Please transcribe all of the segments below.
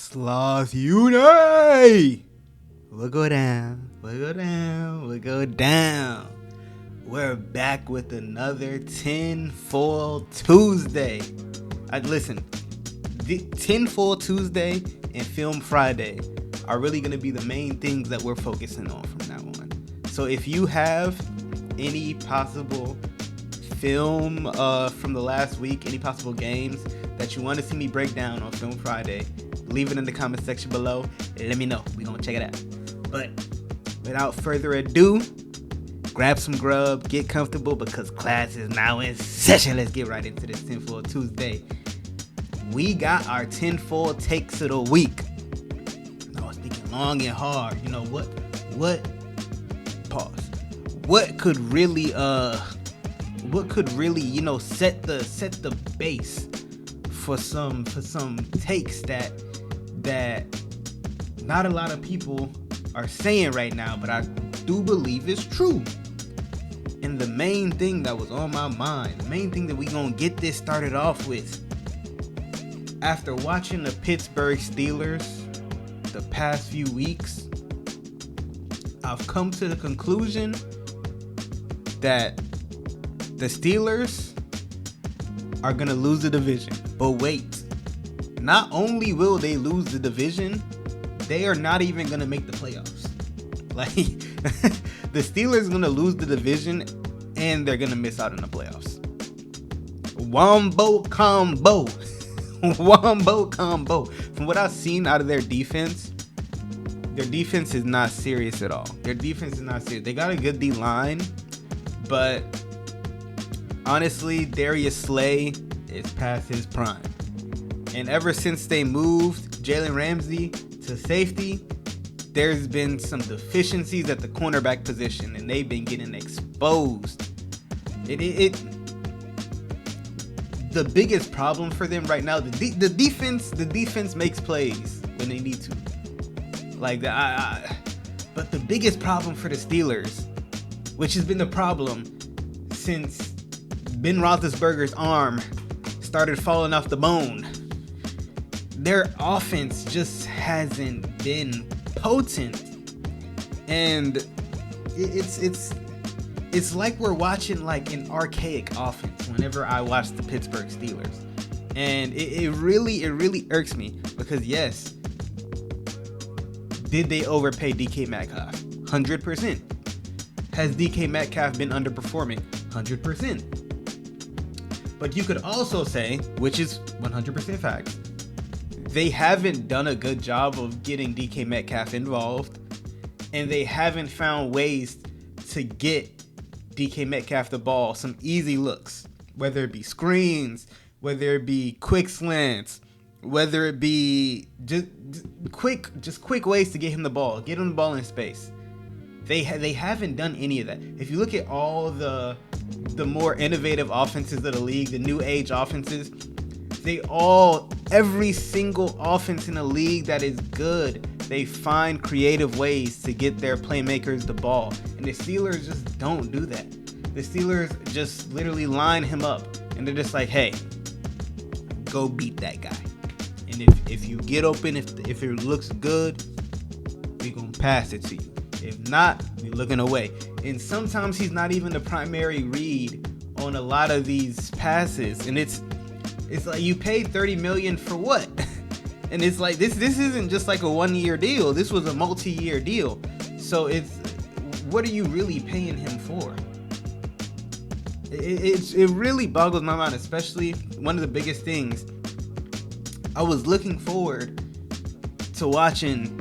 Sloth Unite! We'll go down. We'll go down. We'll go down. We're back with another Tinfoil Tuesday. Listen, the Tinfoil Tuesday and Film Friday are really going to be the main things that we're focusing on from now on. So if you have any possible film from the last week, any possible games that you want to see me break down on Film Friday, leave it in the comment section below and let me know. We're going to check it out. But without further ado, grab some grub, get comfortable because class is now in session. Let's get right into this Tinfoil Tuesday. We got our tinfoil takes of the week. I was thinking long and hard. You know what? Pause. What could really set the base for some takes that not a lot of people are saying right now, but I do believe it's true. And the main thing that was on my mind, the main thing that we gonna get this started off with, after watching the Pittsburgh Steelers the past few weeks, I've come to the conclusion that the Steelers are gonna lose the division. But wait, not only will they lose the division, they are not even gonna make the playoffs. Like, the Steelers are gonna lose the division and they're gonna miss out on the playoffs. Wombo combo. Wombo combo. From what I've seen out of their defense is not serious at all. Their defense is not serious. They got a good D-line, but honestly, Darius Slay is past his prime. And ever since they moved Jalen Ramsey to safety, there's been some deficiencies at the cornerback position, and they've been getting exposed. The biggest problem for them right now, the defense makes plays when they need to. Like but the biggest problem for the Steelers, which has been the problem since Ben Roethlisberger's arm started falling off the bone, their offense just hasn't been potent. And it's like we're watching like an archaic offense whenever I watch the Pittsburgh Steelers. And it really irks me because yes, did they overpay DK Metcalf? 100%. Has DK Metcalf been underperforming? 100%. But you could also say, which is 100% fact, they haven't done a good job of getting DK Metcalf involved, and they haven't found ways to get DK Metcalf the ball some easy looks, whether it be screens, whether it be quick slants, whether it be just quick ways to get him the ball, get him the ball in space. They haven't done any of that. If you look at all the more innovative offenses of the league, the new age offenses, every single offense in the league that is good, they find creative ways to get their playmakers the ball. And the Steelers just don't do that. The Steelers just literally line him up, and they're just like, hey, go beat that guy. And if you get open, if it looks good, we're going to pass it to you. If not, we're looking away. And sometimes he's not even the primary read on a lot of these passes. And it's like, you paid $30 million for what? And it's like, this isn't just like a 1-year deal. This was a multi-year deal. So what are you really paying him for? It really boggles my mind, especially one of the biggest things. I was looking forward to watching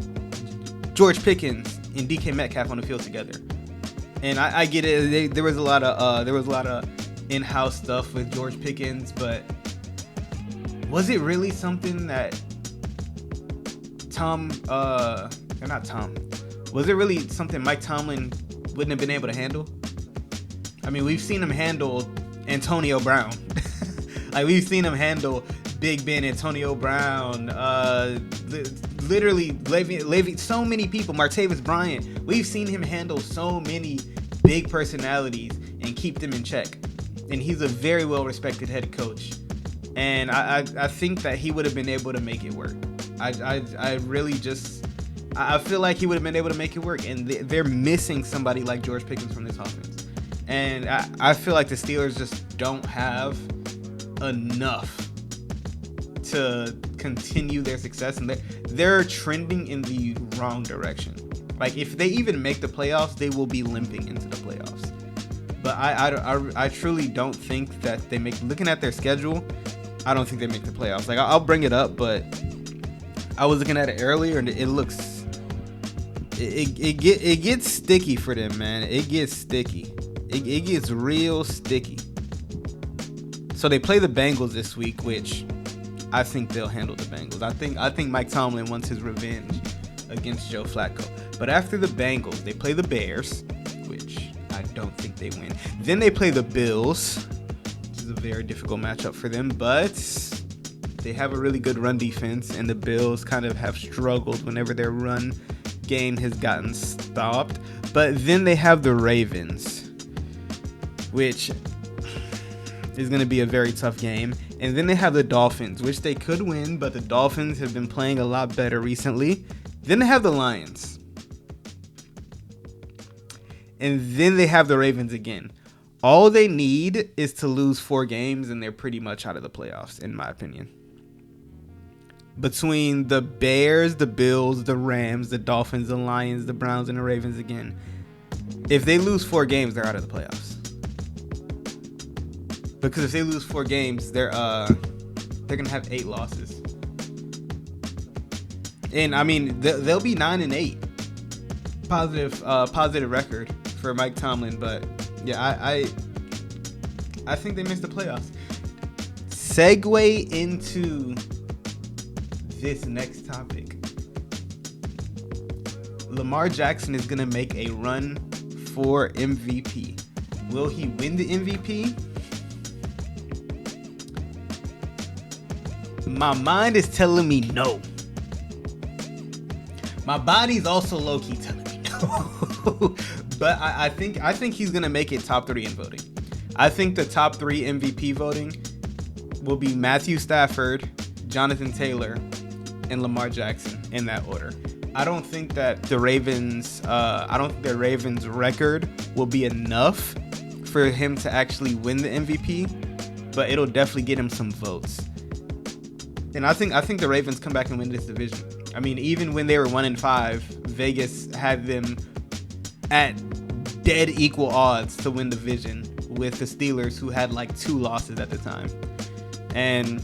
George Pickens and DK Metcalf on the field together. And I get it. There was a lot of in-house stuff with George Pickens, but was it really something that was it really something Mike Tomlin wouldn't have been able to handle? I mean, we've seen him handle Antonio Brown. Like, we've seen him handle Big Ben, Antonio Brown, literally Levy, so many people, Martavis Bryant. We've seen him handle so many big personalities and keep them in check. And he's a very well-respected head coach. And I think that he would have been able to make it work. I really just I feel like he would have been able to make it work, and they're missing somebody like George Pickens from this offense, and I feel like the Steelers just don't have enough to continue their success, and they're trending in the wrong direction. Like, if they even make the playoffs, they will be limping into the playoffs. But I truly don't think that they make. Looking at their schedule, I don't think they make the playoffs. Like, I'll bring it up, but I was looking at it earlier, and it looks it gets sticky for them, man. It gets sticky. It gets real sticky. So they play the Bengals this week, which I think they'll handle the Bengals. I think Mike Tomlin wants his revenge against Joe Flacco. But after the Bengals, they play the Bears, which I don't think they win. Then they play the Bills, which is a very difficult matchup for them, but they have a really good run defense, and the Bills kind of have struggled whenever their run game has gotten stopped. But then they have the Ravens, which is going to be a very tough game. And then they have the Dolphins, which they could win, but the Dolphins have been playing a lot better recently. Then they have the Lions. And then they have the Ravens again. All they need is to lose 4 games, and they're pretty much out of the playoffs, in my opinion. Between the Bears, the Bills, the Rams, the Dolphins, the Lions, the Browns, and the Ravens again, if they lose 4 games, they're out of the playoffs. Because if they lose 4 games, they're gonna have 8 losses. And I mean, they'll be 9-8, positive record for Mike Tomlin. But yeah, I think they missed the playoffs. Segue into this next topic. Lamar Jackson is gonna make a run for MVP. Will he win the MVP? My mind is telling me no. My body's also low-key telling me no. But I think he's gonna make it top 3 in voting. I think the top 3 MVP voting will be Matthew Stafford, Jonathan Taylor, and Lamar Jackson in that order. I don't think that the Ravens record will be enough for him to actually win the MVP, but it'll definitely get him some votes. And I think the Ravens come back and win this division. I mean, even when they were 1-5, Vegas had them at dead equal odds to win the division with the Steelers, who had like 2 losses at the time. And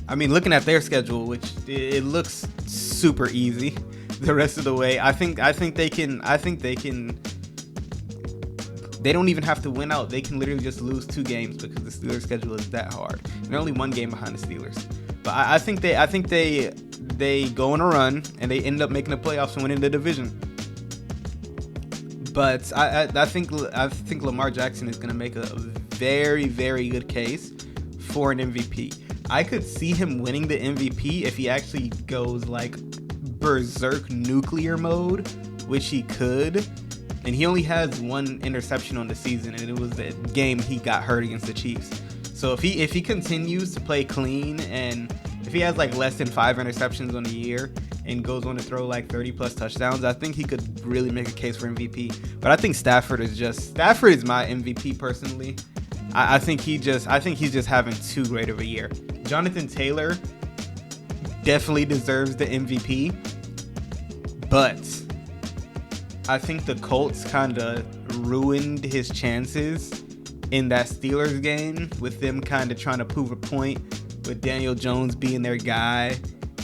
I mean, looking at their schedule, which it looks super easy the rest of the way, I think they can. They don't even have to win out. They can literally just lose 2 games because the Steelers' schedule is that hard. And they're only 1 game behind the Steelers. But I think they go on a run and they end up making the playoffs and winning the division. But I think Lamar Jackson is going to make a very, very good case for an MVP. I could see him winning the MVP if he actually goes like berserk nuclear mode, which he could. And he only has 1 interception on the season, and it was the game he got hurt against the Chiefs. So if he continues to play clean, and if he has like less than 5 interceptions on the year and goes on to throw like 30 plus touchdowns, I think he could really make a case for MVP. But I think Stafford is my MVP personally. I think he's just having too great of a year. Jonathan Taylor definitely deserves the MVP, but I think the Colts kind of ruined his chances in that Steelers game with them kind of trying to prove a point with Daniel Jones being their guy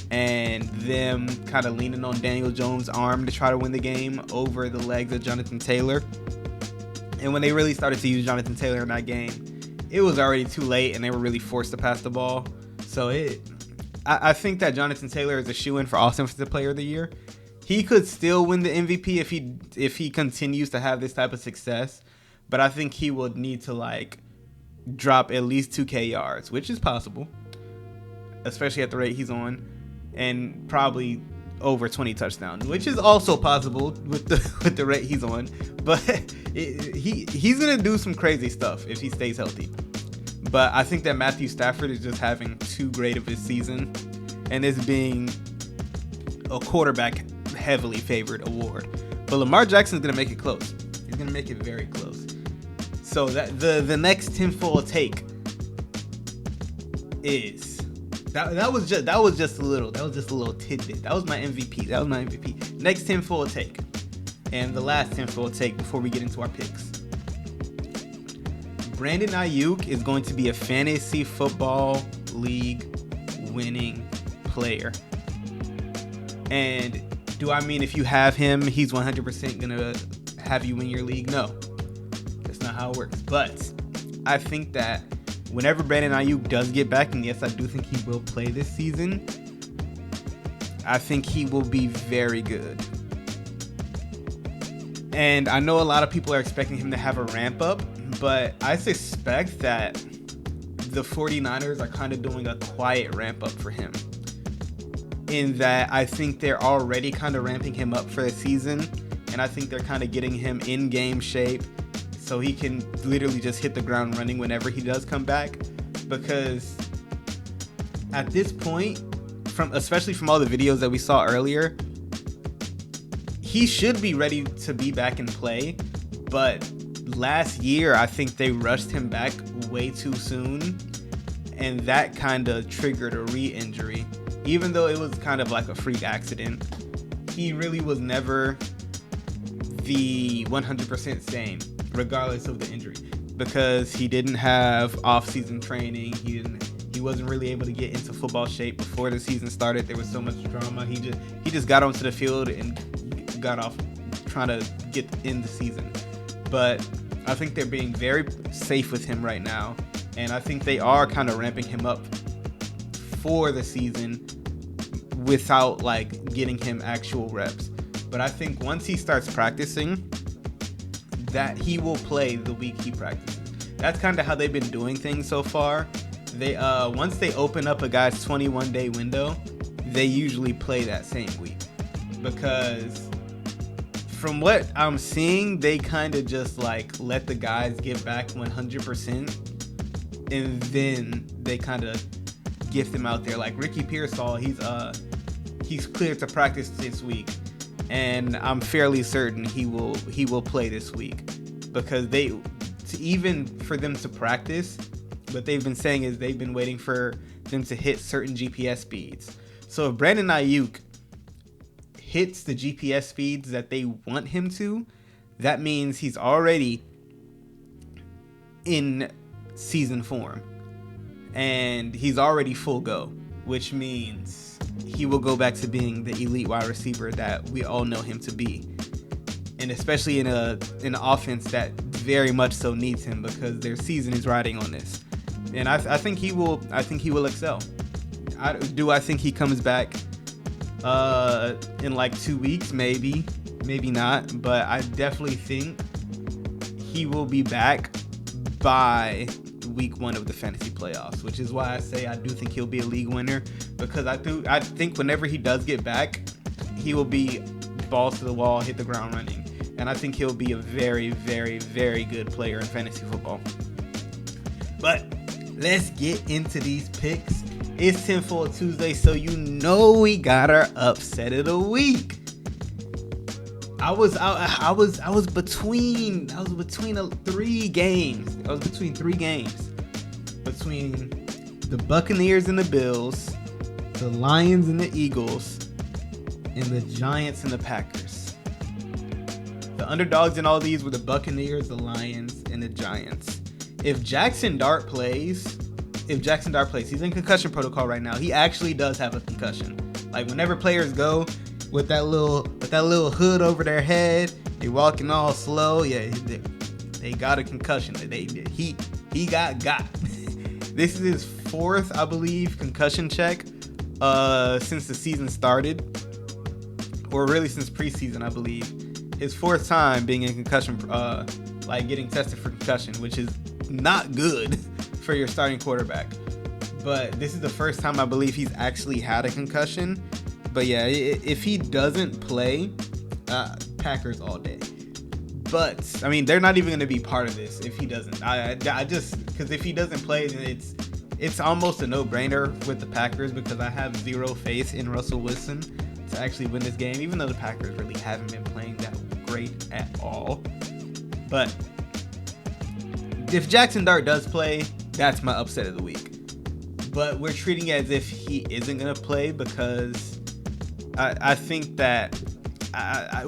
and them kind of leaning on Daniel Jones' arm to try to win the game over the legs of Jonathan Taylor. And when they really started to use Jonathan Taylor in that game, it was already too late and they were really forced to pass the ball. So I think that Jonathan Taylor is a shoo-in for Offensive Player of the Year. He could still win the MVP if he continues to have this type of success, but I think he would need to like drop at least 2K yards, which is possible, especially at the rate he's on, and probably over 20 touchdowns, which is also possible with the rate he's on. But he's gonna do some crazy stuff if he stays healthy. But I think that Matthew Stafford is just having too great of a season, and this being a quarterback heavily favored award. But Lamar Jackson's going to make it close. He's going to make it very close. So that the next tinfoil take is that was just a little tidbit. That was my MVP. Next tinfoil take, and the last tinfoil take before we get into our picks. Brandon Aiyuk is going to be a fantasy football league winning player. And do I mean if you have him, he's 100% gonna have you win your league? No, that's not how it works. But I think that whenever Brandon Aiyuk does get back, and yes, I do think he will play this season, I think he will be very good. And I know a lot of people are expecting him to have a ramp up, but I suspect that the 49ers are kind of doing a quiet ramp up for him. In that I think they're already kind of ramping him up for the season, and I think they're kind of getting him in game shape so he can literally just hit the ground running whenever he does come back. Because at this point, especially from all the videos that we saw earlier, he should be ready to be back and play. But last year, I think they rushed him back way too soon, and that kind of triggered a re-injury. Even though it was kind of like a freak accident, he really was never the 100% same, regardless of the injury, because he didn't have off-season training. He wasn't really able to get into football shape before the season started. There was so much drama. He just got onto the field and got off trying to get in the season. But I think they're being very safe with him right now, and I think they are kind of ramping him up for the season without like getting him actual reps. But I think once he starts practicing, that he will play the week he practices. That's kind of how they've been doing things so far. They once they open up a guy's 21-day window, they usually play that same week, because from what I'm seeing, they kind of just like let the guys get back 100%, and then they kind of gift them out there. Like Ricky Pearsall, he's cleared to practice this week, and I'm fairly certain he will play this week, because even for them to practice, what they've been saying is they've been waiting for them to hit certain GPS speeds. So if Brandon Aiyuk hits the GPS speeds that they want him to, that means he's already in season form and he's already full go, which means he will go back to being the elite wide receiver that we all know him to be, and especially in an offense that very much so needs him, because their season is riding on this. And I think he will excel. I think he comes back in like 2 weeks, maybe not, but I definitely think he will be back by week 1 of the fantasy playoffs, which is why I say I do think he'll be a league winner, because I think whenever he does get back, he will be balls to the wall, hit the ground running, and I think he'll be a very, very, very good player in fantasy football. But let's get into these picks. It's Tinfoil Tuesday, so you know we got our upset of the week. I was between 3 games. Between the Buccaneers and the Bills, the Lions and the Eagles, and the Giants and the Packers. The underdogs in all these were the Buccaneers, the Lions, and the Giants. If Jackson Dart plays, he's in concussion protocol right now. He actually does have a concussion. Like whenever players go with that little hood over their head, they walking all slow. Yeah, they got a concussion. He got. This is his 4th, I believe, concussion check since the season started, or really since preseason, I believe. His 4th time being in concussion, like getting tested for concussion, which is not good for your starting quarterback. But this is the first time I believe he's actually had a concussion. But yeah, if he doesn't play, Packers all day. But I mean, they're not even going to be part of this if he doesn't. I just, because if he doesn't play, then it's almost a no-brainer with the Packers because I have zero faith in Russell Wilson to actually win this game, even though the Packers really haven't been playing that great at all. But if Jackson Dart does play, that's my upset of the week. But we're treating it as if he isn't going to play because I think that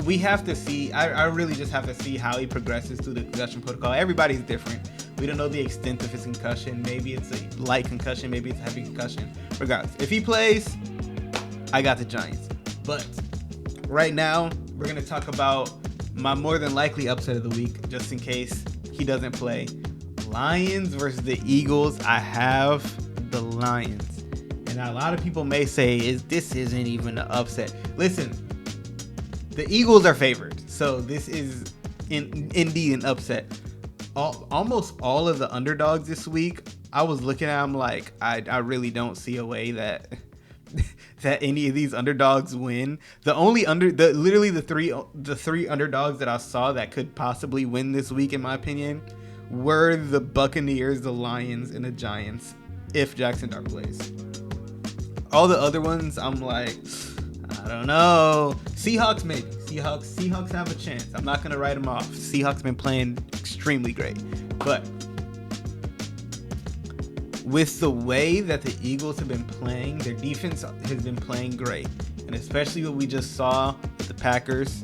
we have to see. I really just have to see how he progresses through the concussion protocol. Everybody's different. We don't know the extent of his concussion. Maybe it's a light concussion. Maybe it's a heavy concussion. Regardless, if he plays, I got the Giants. But right now, we're going to talk about my more than likely upset of the week, just in case he doesn't play. Lions versus the Eagles. I have the Lions. And a lot of people may say, this isn't even an upset. Listen, the Eagles are favored. So this is indeed an upset. Almost all of the underdogs this week, I was looking at them like, I really don't see a way that any of these underdogs win. The three underdogs that I saw that could possibly win this week, in my opinion, were the Buccaneers, the Lions, and the Giants, if Jackson Dart plays. All the other ones, I'm like, I don't know. Seahawks, maybe. Seahawks have a chance. I'm not going to write them off. Seahawks been playing extremely great. But with the way that the Eagles have been playing, their defense has been playing great. And especially what we just saw with the Packers,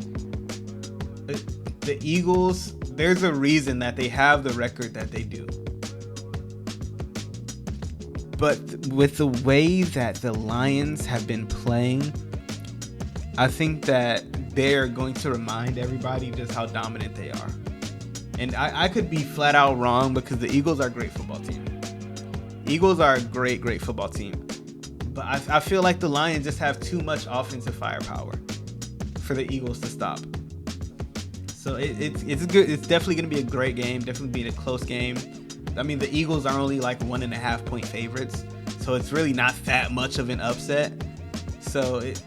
the Eagles, there's a reason that they have the record that they do. But with the way that the Lions have been playing, I think that they're going to remind everybody just how dominant they are. And I could be flat out wrong because the Eagles are a great football team. Eagles are a great football team. But I feel like the Lions just have too much offensive firepower for the Eagles to stop. So it's good. It's definitely going to be a great game. Definitely be a close game. I mean, the Eagles are only like 1.5 point favorites. So it's really not that much of an upset. So it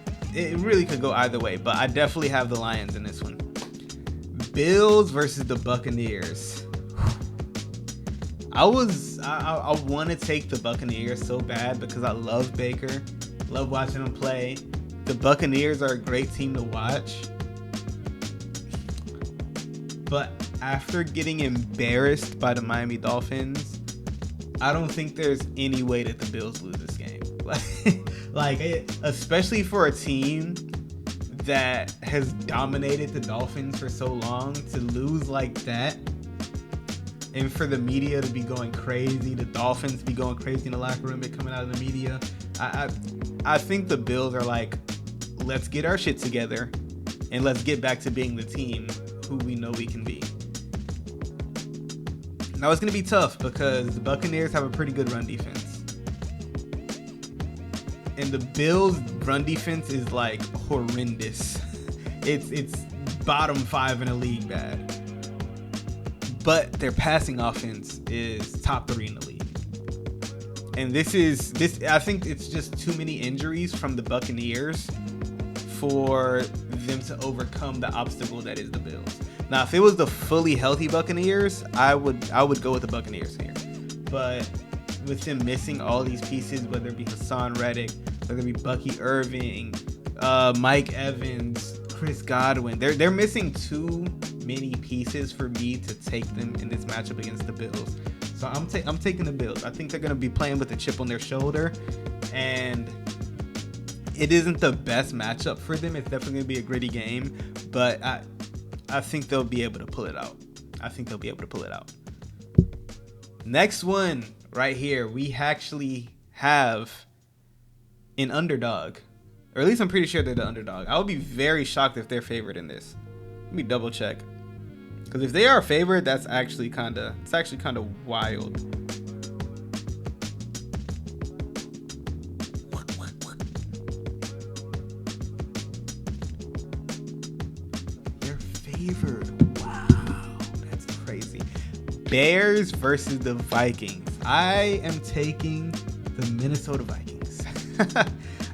really could go either way. But I definitely have the Lions in this one. Bills versus the Buccaneers. I want to take the Buccaneers so bad because I love Baker. Love watching him play. The Buccaneers are a great team to watch. But after getting embarrassed by the Miami Dolphins, I don't think there's any way that the Bills lose this game. Especially for a team that has dominated the Dolphins for so long, to lose like that, and for the media to be going crazy, the Dolphins be going crazy in the locker room, coming out of the media. I think the Bills are like, let's get our shit together and let's get back to being the team who we know we can be. Now it's going to be tough because the Buccaneers have a pretty good run defense. And the Bills' run defense is like horrendous. It's bottom 5 in the league bad. But their passing offense is top 3 in the league. And this I think it's just too many injuries from the Buccaneers for them to overcome the obstacle that is the Bills. Now, if it was the fully healthy Buccaneers, I would go with the Buccaneers here. But with them missing all these pieces, whether it be Hassan Reddick, whether it be Bucky Irving, Mike Evans, Chris Godwin, they're missing too many pieces for me to take them in this matchup against the Bills. So I'm taking the Bills. I think they're going to be playing with a chip on their shoulder, and it isn't the best matchup for them. It's definitely going to be a gritty game, but I think they'll be able to pull it out. Next one right here, we actually have an underdog, or at least I'm pretty sure they're the underdog. I would be very shocked if they're favored in this. Let me double check, because if they are favored, that's actually kind of wild. They're favored. Wow, that's crazy. Bears versus the Vikings. I am taking the Minnesota Vikings.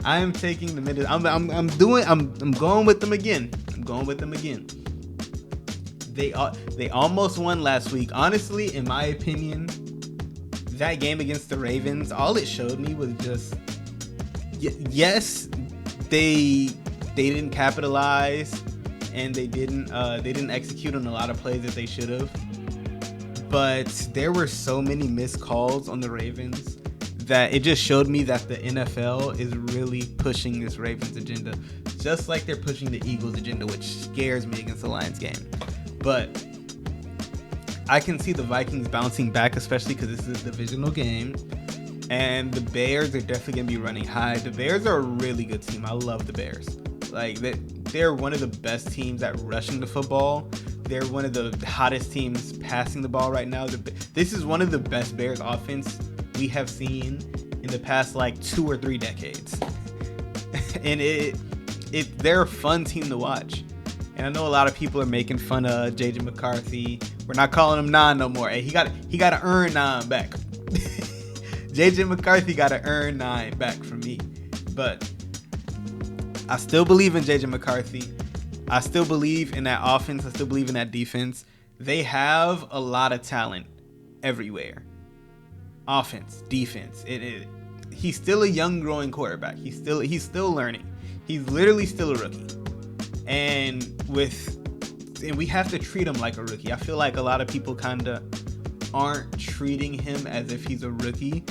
I am taking the Minnesota. I'm going with them again. They almost won last week. Honestly, in my opinion, that game against the Ravens, all it showed me was just, yes, they didn't capitalize and they didn't execute on a lot of plays that they should have. But there were so many missed calls on the Ravens that it just showed me that the NFL is really pushing this Ravens agenda, just like they're pushing the Eagles agenda, which scares me against the Lions game. But I can see the Vikings bouncing back, especially because this is a divisional game. And the Bears are definitely going to be running high. The Bears are a really good team. I love the Bears. Like, they're one of the best teams at rushing the football. They're one of the hottest teams passing the ball right now. This is one of the best Bears offense we have seen in the past, like, 2 or 3 decades. And they're a fun team to watch. And I know a lot of people are making fun of JJ McCarthy. We're not calling him 9 no more. Hey, he got to earn 9 back. JJ McCarthy got to earn 9 back from me. But I still believe in JJ McCarthy. I still believe in that offense. I still believe in that defense. They have a lot of talent everywhere. Offense, defense. He's still a young, growing quarterback. He's still learning. He's literally still a rookie. And we have to treat him like a rookie. I feel like a lot of people kind of aren't treating him as if he's a rookie,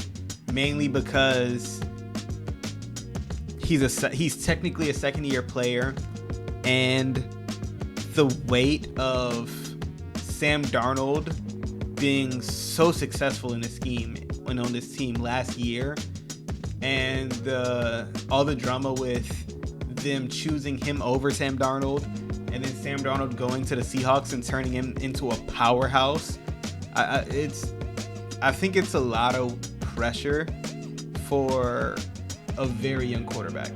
mainly because he's technically a second-year player, and the weight of Sam Darnold being so successful in this scheme and on this team last year, and all the drama with them choosing him over Sam Darnold, and then Sam Darnold going to the Seahawks and turning him into a powerhouse. I think it's a lot of pressure for a very young quarterback.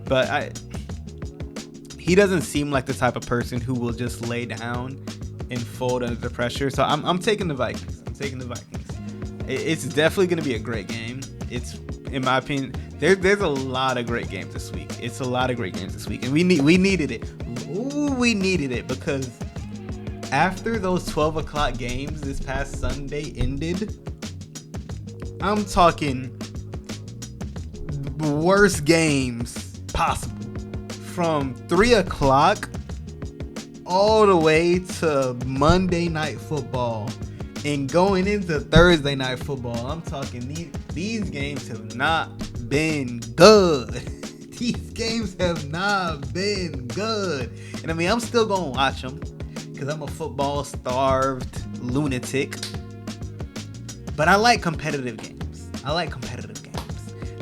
But he doesn't seem like the type of person who will just lay down and fold under the pressure. So I'm taking the Vikings. It's definitely going to be a great game. It's, in my opinion, there's a lot of great games this week. It's a lot of great games this week, and we needed it. Ooh, we needed it, because after those 12 o'clock games this past Sunday ended, I'm talking the worst games possible. From 3 o'clock all the way to Monday Night Football and going into Thursday Night Football. I'm talking these games have not been good. These games have not been good. And I mean, I'm still going to watch them because I'm a football-starved lunatic. But I like competitive games.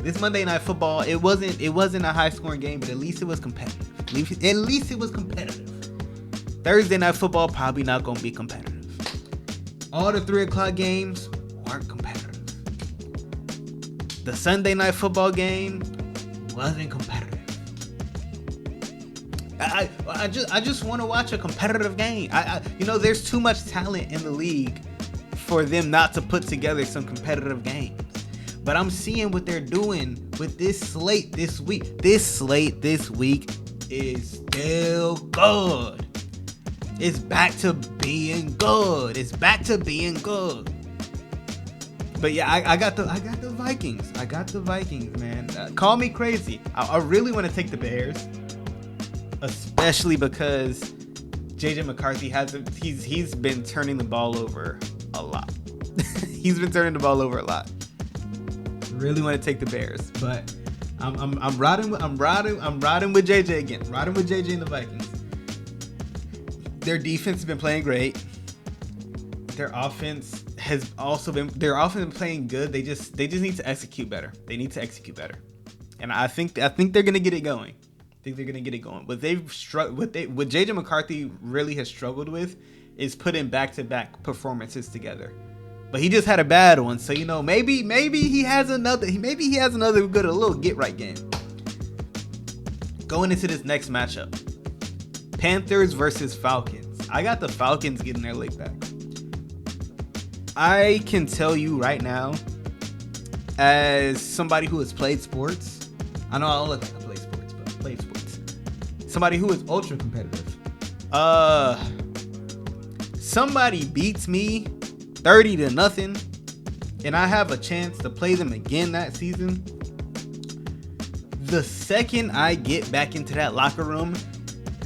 This Monday Night Football, it wasn't a high-scoring game, but at least it was competitive. Thursday Night Football, probably not going to be competitive. All the 3 o'clock games weren't competitive. The Sunday Night Football game wasn't competitive. I just want to watch a competitive game. There's too much talent in the league for them not to put together some competitive games. But I'm seeing what they're doing with this slate this week. This slate this week is still good. It's back to being good. But yeah, I got the Vikings. I got the Vikings, man. Call me crazy. I really want to take the Bears, especially because JJ McCarthy he's been turning the ball over a lot. Really want to take the Bears, but I'm riding with JJ again. Riding with JJ and the Vikings. Their defense has been playing great. Their offense has also been playing good. They just need to execute better. And I think they're gonna get it going. What JJ McCarthy really has struggled with is putting back-to-back performances together. But he just had a bad one, so maybe he has another good little get right game. Going into this next matchup, Panthers versus Falcons. I got the Falcons getting their leg back. I can tell you right now, as somebody who has played sports, I know I don't look like I play sports, but I played sports. Somebody who is ultra competitive. Somebody beats me 30-0, and I have a chance to play them again that season, the second I get back into that locker room,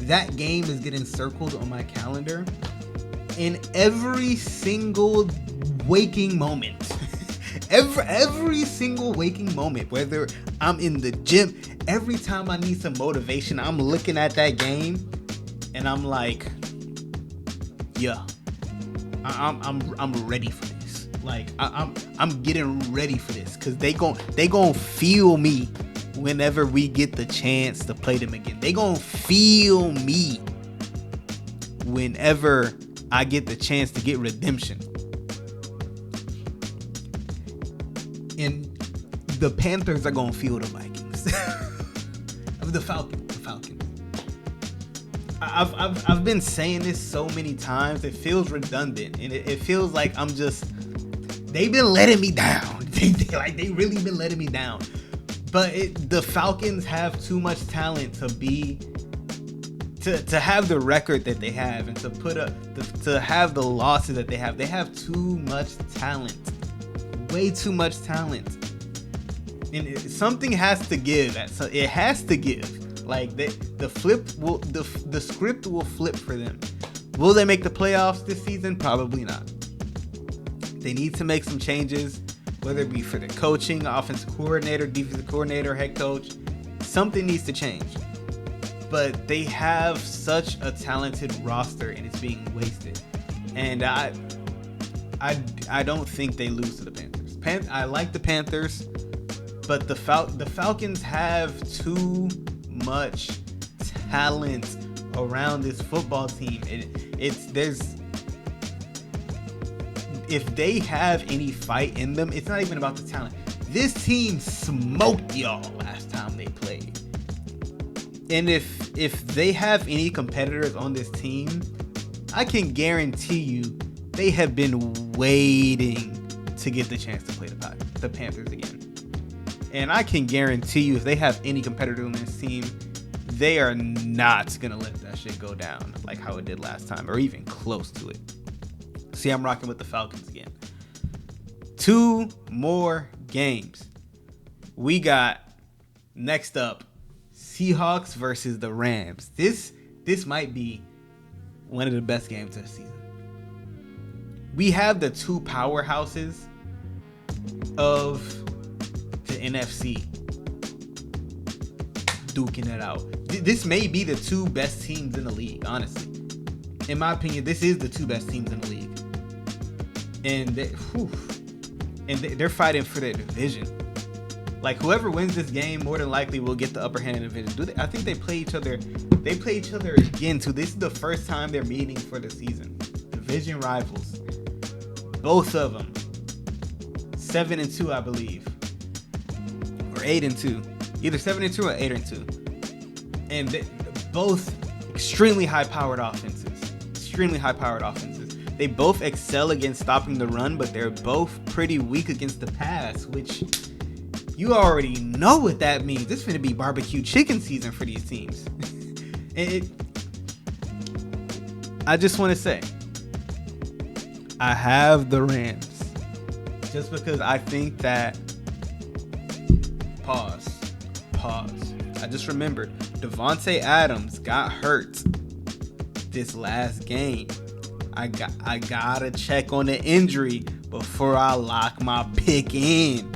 that game is getting circled on my calendar in every single waking moment. every single waking moment, whether I'm in the gym, every time I need some motivation, I'm looking at that game and I'm like, yeah, I'm ready for this. Like I'm getting ready for this, because they gon' feel me whenever we get the chance to play them again. They gon' feel me whenever I get the chance to get redemption. And the Panthers are gonna feel the Vikings. the Falcons. I've been saying this so many times, it feels redundant, and it feels like they've been letting me down. They really been letting me down. But the Falcons have too much talent to have the record that they have, and to have the losses that they have. They have too much talent, way too much talent, and something has to give. It has to give. Like the script will flip for them. Will they make the playoffs this season? Probably not. They need to make some changes, whether it be for the coaching, offensive coordinator, defensive coordinator, head coach. Something needs to change. But they have such a talented roster, and it's being wasted. And I don't think they lose to the Panthers. I like the Panthers, but the Falcons have too much talent around this football team. If they have any fight in them, it's not even about the talent. This team smoked y'all last time they played. And if they have any competitors on this team, I can guarantee you they have been waiting to get the chance to play the Panthers again. And I can guarantee you, if they have any competitor on this team, they are not going to let that shit go down like how it did last time, or even close to it. See, I'm rocking with the Falcons again. 2 more games. We got, next up, Seahawks versus the Rams. This might be one of the best games of the season. We have the 2 powerhouses of the NFC duking it out. This may be the 2 best teams in the league, honestly. In my opinion, this is the 2 best teams in the league. And they're fighting for their division. Like, whoever wins this game more than likely will get the upper hand in the division. I think they play each other. They play each other again too. This is the first time they're meeting for the season. Division rivals. Both of them 7-2, I believe, or 8-2. Either 7-2 or 8-2. And both extremely high-powered offenses. They both excel against stopping the run, but they're both pretty weak against the pass, which you already know what that means. It's going to be barbecue chicken season for these teams. I just want to say, I have the Rams just because I think that Pause. I just remembered Davante Adams got hurt this last game. I gotta check on the injury before I lock my pick in.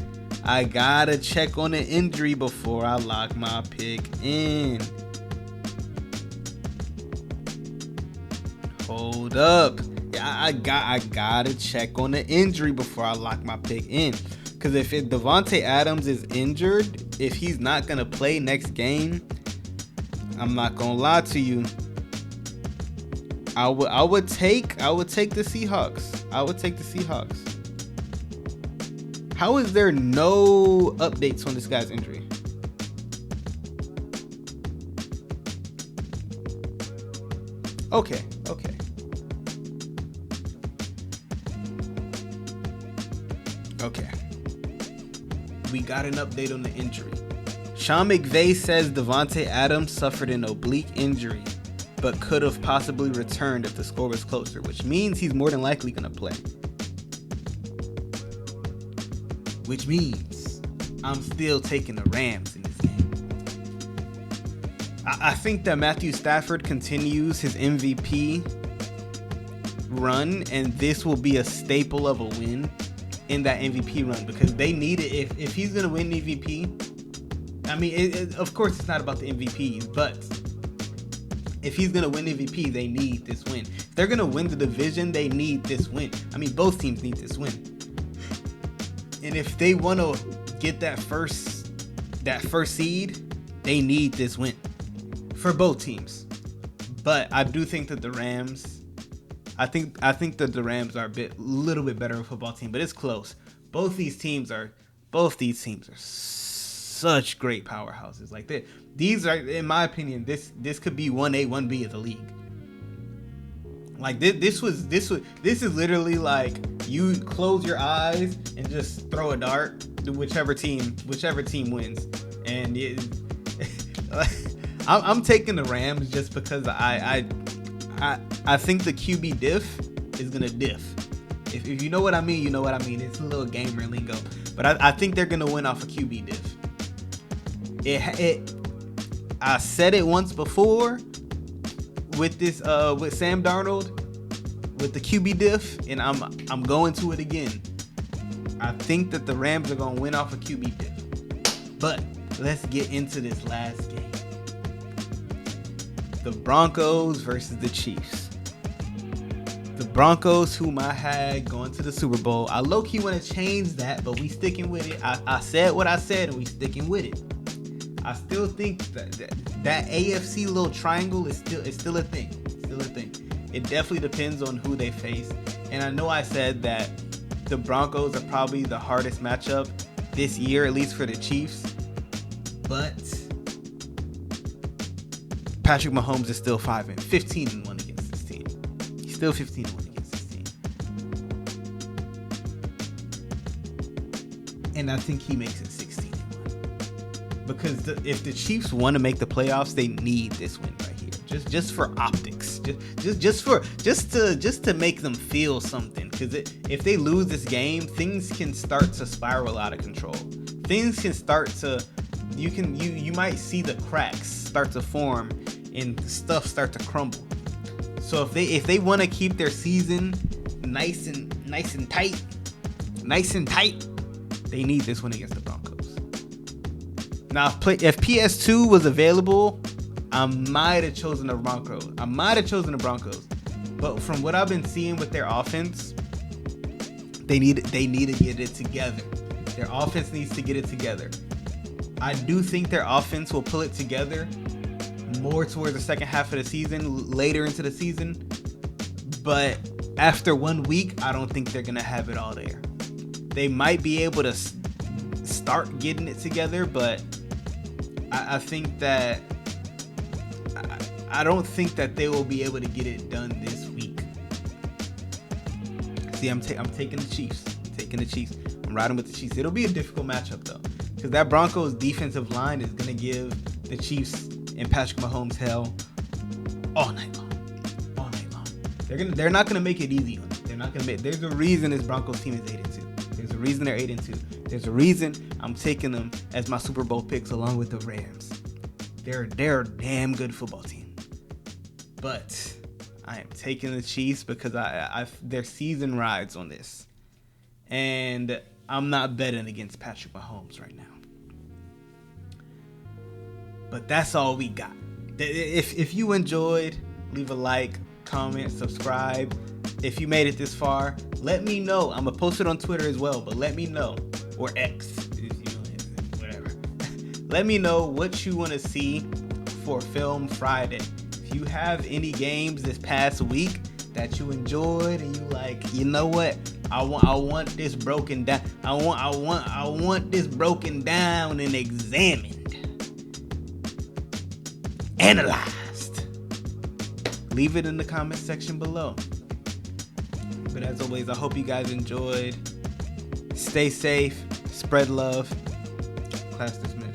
Hold up. I gotta check on the injury before I lock my pick in. Because if Davante Adams is injured, if he's not going to play next game, I'm not going to lie to you, I would take the Seahawks. How is there no updates on this guy's injury? Okay. We got an update on the injury. Sean McVay says Davante Adams suffered an oblique injury, but could have possibly returned if the score was closer, which means he's more than likely going to play. which means I'm still taking the Rams in this game. I think that Matthew Stafford continues his MVP run, and this will be a staple of a win in that MVP run, because they need it. If he's going to win MVP, I mean, of course it's not about the MVPs, but if he's going to win MVP, they need this win. If they're going to win the division, they need this win. I mean, both teams need this win. And if they want to get that first seed, they need this win for both teams. But I do think that the Rams, I think that the Rams are a little bit better of a football team, but it's close. Both these teams are such great powerhouses. Like these are, in my opinion, this could be 1A, 1B of the league. Like this is literally like you close your eyes and just throw a dart to whichever team wins. And I'm taking the Rams just because I think the QB diff is gonna diff. If you know what I mean, you know what I mean. It's a little gamer lingo, but I think they're gonna win off a QB diff. I said it once before with this with Sam Darnold with the QB diff, and I'm going to it again. I think that the Rams are gonna win off a QB diff. But let's get into this last game. The Broncos versus the Chiefs. The Broncos, whom I had going to the Super Bowl. I low-key want to change that, but we sticking with it. I said what I said, and we sticking with it. I still think that AFC little triangle is still a thing. Still a thing. It definitely depends on who they face. And I know I said that the Broncos are probably the hardest matchup this year, at least for the Chiefs. But Patrick Mahomes is still 15-1 against this team. He's still 15-1 against this team. And I think he makes it 16-1. Because if the Chiefs want to make the playoffs, they need this win right here. Just for optics. Just to make them feel something. Because if they lose this game, things can start to spiral out of control. Things can start to you might see the cracks start to form and stuff start to crumble. So if they want to keep their season nice and tight, they need this one against the Broncos. Now, if PS2 was available, I might have chosen the Broncos. But from what I've been seeing with their offense, they need to get it together. Their offense needs to get it together. I do think their offense will pull it together more towards the second half of the season, later into the season. But after 1 week, I don't think they're going to have it all there. They might be able to start getting it together, but I think that I don't think that they will be able to get it done this week. See, I'm taking the Chiefs. I'm riding with the Chiefs. It'll be a difficult matchup, though, because that Broncos defensive line is going to give the Chiefs and Patrick Mahomes hell all night long. They're not going to make it easy on them. There's a reason this Broncos team is 8-2. There's a reason they're 8-2. There's a reason I'm taking them as my Super Bowl picks along with the Rams. They're a damn good football team. But I am taking the Chiefs because their season rides on this. And I'm not betting against Patrick Mahomes right now. But that's all we got. If you enjoyed, leave a like, comment, subscribe. If you made it this far, let me know. I'm going to post it on Twitter as well, but let me know. Or X, whatever. Let me know what you want to see for Film Friday. If you have any games this past week that you enjoyed and you like, you know what? I want this broken down. I want this broken down and examined. Analyzed. Leave it in the comment section below. But as always, I hope you guys enjoyed. Stay safe. Spread love. Class dismissed.